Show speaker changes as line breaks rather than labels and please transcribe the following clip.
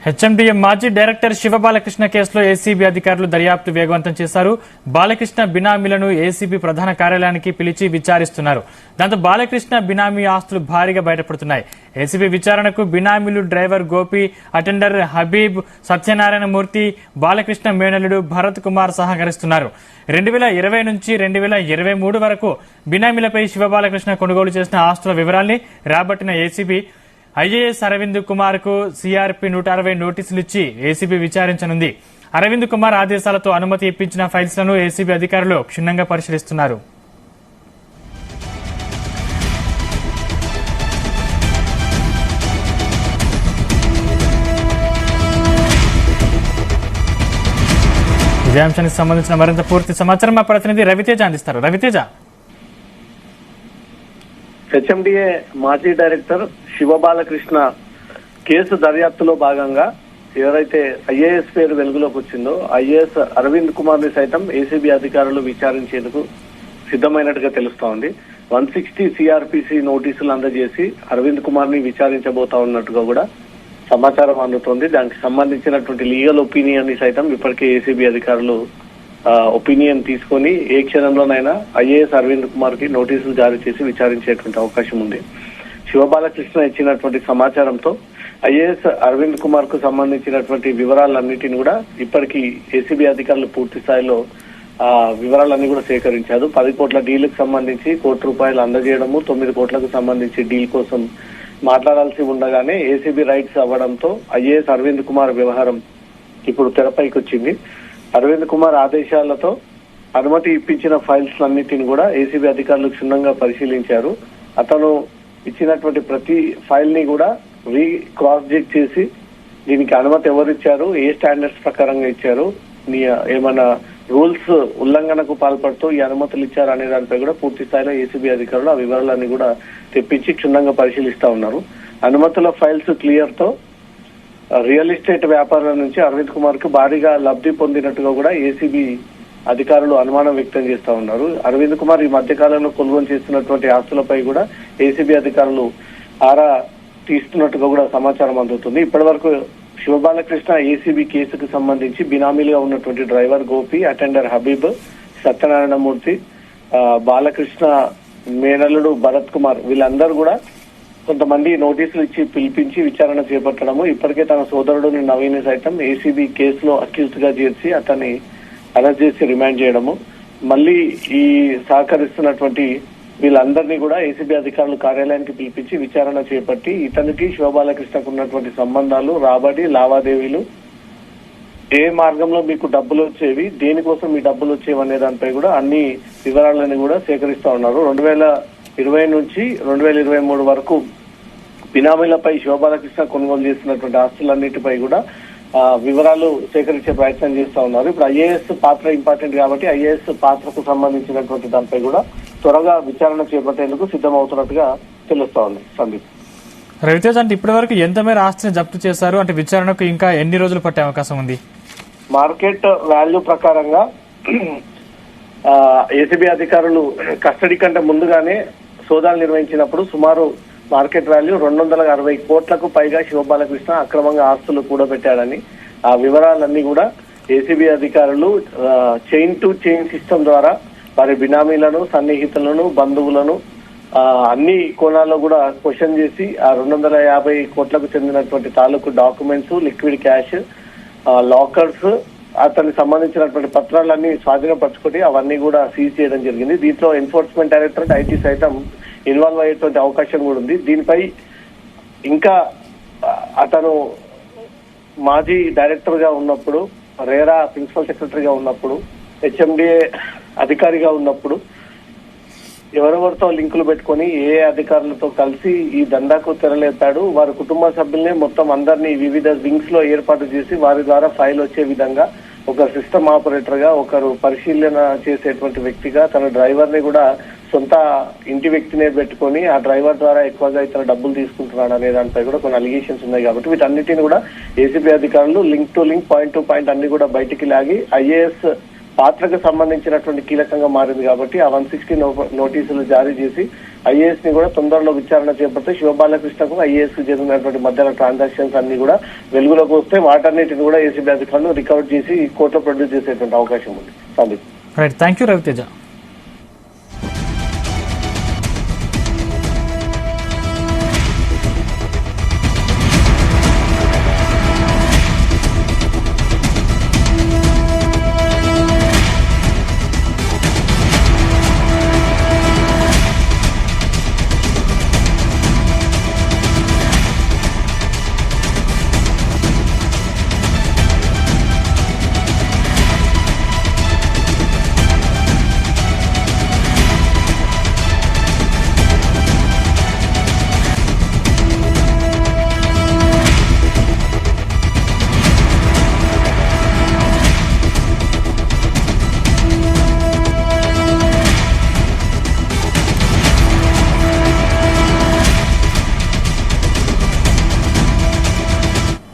HMDA మాజీ director Shiva Balakrishna కేసులో ACB అధికారులు దర్యాప్తు వేగవంతం చేశారు. బాలకృష్ణ బినామీలను ఏసీబీ ప్రధాన కార్యాలయానికి పిలిచి విచారిస్తున్నారు. దాంతో బాలకృష్ణ బినామీ ఆస్తులు భారీగా బయటపడుతున్నాయి. ఏసీబీ విచారణకు బినామీలు డ్రైవర్ గోపి, అటెండర్ హబీబ్, సత్యనారాయణ మూర్తి, బాలకృష్ణ మేనల్లుడు భరత్ కుమార్ సహకరిస్తున్నారు. 2020 నుంచి 2023 వరకు బినామీలపై శివబాలకృష్ణ కొనుగోలు చేసిన ఆస్తుల వివరాల్ని రాబట్టిన ఏసీబీ ఐఏఎస్ అరవింద్ కుమార్ కు సిఆర్పి 160 నోటీసులు ఇచ్చి ఏసీబీ విచారించనుంది. అరవింద్ కుమార్ ఆదేశాలతో అనుమతి ఇప్పించిన ఫైల్స్ లను ఏసీబీ అధికారులు క్షుణ్ణంగా పరిశీలిస్తున్నారు. ఇదే అంశానికి సంబంధించిన మరింత పూర్తి సమాచారం మా ప్రతినిధి రవితేజ అందిస్తారు. రవితేజ,
హెచ్ఎండిఏ మాజీ డైరెక్టర్ శివబాలకృష్ణ కేసు దర్యాప్తులో భాగంగా ఎవరైతే ఐఏఎస్ పేరు వెలుగులోకి వచ్చిందో ఐఏఎస్ అరవింద్ కుమార్ ని సైతం ఏసీబీ అధికారులు విచారించేందుకు సిద్ధమైనట్టుగా తెలుస్తా ఉంది. 160 సిఆర్పిసి నోటీసులు అందజేసి అరవింద్ కుమార్ ని విచారించబోతా ఉన్నట్టుగా కూడా సమాచారం అందుతోంది. దానికి సంబంధించినటువంటి లీగల్ ఒపీనియన్ ని సైతం ఇప్పటికే ఏసీబీ అధికారులు ఒపీనియన్ తీసుకొని ఏ క్షణంలోనైనా ఐఏఎస్ అరవింద్ కుమార్ కి నోటీసులు జారీ చేసి విచారించేటువంటి అవకాశం ఉంది. శివబాలకృష్ణ ఇచ్చినటువంటి సమాచారంతో ఐఏఎస్ అరవింద్ కుమార్ కు సంబంధించినటువంటి వివరాలన్నిటిని కూడా ఇప్పటికీ ఏసీబీ అధికారులు పూర్తి స్థాయిలో వివరాలన్నీ కూడా సేకరించారు. 10 కోట్ల డీల్కి సంబంధించి ₹1 కోటి అందజేయడము, 9 కోట్లకు సంబంధించి డీల్ కోసం మాట్లాడాల్సి ఉండగానే ఏసీబీ రైట్స్ అవ్వడంతో ఐఏఎస్ అరవింద్ కుమార్ వ్యవహారం ఇప్పుడు తెరపైకి వచ్చింది. అరవింద్ కుమార్ ఆదేశాలతో అనుమతి ఇప్పించిన ఫైల్స్ అన్నిటిని కూడా ఏసీబీ అధికారులు క్షుణ్ణంగా పరిశీలించారు. అతను ఇచ్చినటువంటి ప్రతి ఫైల్ ని కూడా క్రాస్ చెక్ చేసి దీనికి అనుమతి ఎవరిచ్చారు, ఏ స్టాండర్డ్స్ ప్రకారంగా ఇచ్చారు, ఏమైనా రూల్స్ ఉల్లంఘనకు పాల్పడుతూ ఈ అనుమతులు ఇచ్చారు అనే దానిపై కూడా పూర్తి స్థాయిలో ఏసీబీ అధికారులు ఆ వివరాలన్నీ కూడా తెప్పించి క్షుణ్ణంగా పరిశీలిస్తా ఉన్నారు. అనుమతుల ఫైల్స్ క్లియర్ తో రియల్ ఎస్టేట్ వ్యాపారుల నుంచి అరవింద్ కుమార్ కు భారీగా లబ్ధి పొందినట్టుగా కూడా ఏసీబీ అధికారులు అనుమానం వ్యక్తం చేస్తా ఉన్నారు. అరవింద్ కుమార్ ఈ మధ్య కాలంలో కొనుగోలు చేస్తున్నటువంటి ఆస్తులపై కూడా ఏసీబీ అధికారులు ఆరా తీస్తున్నట్టుగా కూడా సమాచారం అందుతుంది. ఇప్పటి వరకు శివబాలకృష్ణ ఏసీబీ కేసుకు సంబంధించి బినామీలుగా ఉన్నటువంటి డ్రైవర్ గోపి, అటెండర్ హబీబ్, సత్యనారాయణ మూర్తి, బాలకృష్ణ మేనల్లుడు భరత్ కుమార్ వీళ్ళందరూ కూడా కొంతమంది నోటీసులు ఇచ్చి పిలిపించి విచారణ చేపట్టడము, ఇప్పటికే తన సోదరుడు నవీన్ సైతం ఏసీబీ కేసులో అక్యూజ్డ్ గా చేర్చి అతన్ని అరెస్ట్ చేసి రిమాండ్ చేయడము, మళ్ళీ ఈ సహకరిస్తున్నటువంటి వీళ్ళందరినీ కూడా ఏసీబీ అధికారులు కార్యాలయానికి పిలిపించి విచారణ చేపట్టి ఇతనికి శివబాలకృష్ణకు ఉన్నటువంటి సంబంధాలు, రాబడి, లావాదేవీలు, ఏ మార్గంలో మీకు డబ్బులు వచ్చేవి, దేనికోసం మీ డబ్బులు వచ్చేవి అనే దానిపై కూడా అన్ని వివరాలని కూడా సేకరిస్తా ఉన్నారు. 2020 నుంచి 2023 వరకు బినామీలపై శివబాలకృష్ణ కొనుగోలు చేస్తున్నటువంటి ఆస్తులన్నిటిపై కూడా వివరాలు సేకరించే ప్రయత్నం చేస్తా ఉన్నారు. ఇప్పుడు ఐఏఎస్ పాత్ర ఇంపార్టెంట్ కాబట్టి ఐఏఎస్ పాత్రకు సంబంధించినటువంటి దానిపై కూడా త్వరగా విచారణ చేపట్టేందుకు సిద్ధమవుతున్నట్టుగా తెలుస్తా ఉంది. సందీప్,
రవితేజ్, అంటే ఇప్పటి వరకు ఎంత మేర ఆస్తిని జప్తు చేశారు? అంటే విచారణకు ఇంకా ఎన్ని రోజులు పట్టే అవకాశం ఉంది?
మార్కెట్ వాల్యూ ప్రకారంగా ఏసీబీ అధికారులు కస్టడీ కంటే ముందుగానే సోదాలు నిర్వహించినప్పుడు సుమారు మార్కెట్ వాల్యూ 260 కోట్లకు పైగా శివబాలకృష్ణ అక్రమంగా ఆస్తులు కూడబెట్టాడని ఆ వివరాలన్నీ కూడా ఏసీబీ అధికారులు చైన్ టు చైన్ సిస్టమ్ ద్వారా వారి బినామీలను, సన్నిహితులను, బంధువులను అన్ని కోణాల్లో కూడా క్వశ్చన్ చేసి ఆ 250 కోట్లకు చెందినటువంటి తాలూకు డాక్యుమెంట్స్, లిక్విడ్ క్యాష్, లాకర్స్, అతనికి సంబంధించినటువంటి పత్రాలన్నీ స్వాధీనపరచుకొని అవన్నీ కూడా సీజ్ చేయడం జరిగింది. దీంట్లో ఎన్ఫోర్స్మెంట్ డైరెక్టరేట్, ఐటీ సైతం ఇన్వాల్వ్ అయ్యేటువంటి అవకాశం కూడా ఉంది. దీనిపై ఇంకా అతను మాజీ డైరెక్టర్ గా ఉన్నప్పుడు, రేరా ప్రిన్సిపల్ సెక్రటరీగా ఉన్నప్పుడు, హెచ్ఎండిఏ అధికారిగా ఉన్నప్పుడు ఎవరెవరితో లింకులు పెట్టుకొని ఏ అధికారులతో కలిసి ఈ దందాకు తెరలేపాడు, వారి కుటుంబ సభ్యుల్ని మొత్తం అందరినీ వివిధ వింగ్స్ లో ఏర్పాటు చేసి వారి ద్వారా ఫైల్ వచ్చే విధంగా ఒక సిస్టమ్ ఆపరేటర్ గా, ఒకరు పరిశీలన చేసేటువంటి వ్యక్తిగా, తన డ్రైవర్ ని కూడా సొంత ఇంటి వ్యక్తినే పెట్టుకొని ఆ డ్రైవర్ ద్వారా ఎక్కువగా ఇతర డబ్బులు తీసుకుంటున్నాడు అనే దానిపై కూడా కొన్ని అలిగేషన్స్ ఉన్నాయి. కాబట్టి వీటన్నిటిని కూడా ఏసీబీ అధికారులు link to link, point to point అన్ని కూడా బయటికి లాగి ఐఏఎస్ పాత్రకు సంబంధించినటువంటి కీలకంగా మారింది కాబట్టి ఆ 160 నోటీసులు జారీ చేసి ఐఏఎస్ ని కూడా తొందరలో విచారణ చేపడితే శివబాలకృష్ణకు ఐఏఎస్ కు జరిగినటువంటి మధ్యలో ట్రాన్సాక్షన్స్ అన్ని కూడా వెలుగులోకి వస్తే వాటన్నిటిని కూడా ఏసీబీ అధికారులు రికవర్ చేసి కోర్టులో ప్రొడ్యూస్ చేసేటువంటి అవకాశం ఉంది.
Right, thank you Raviteja.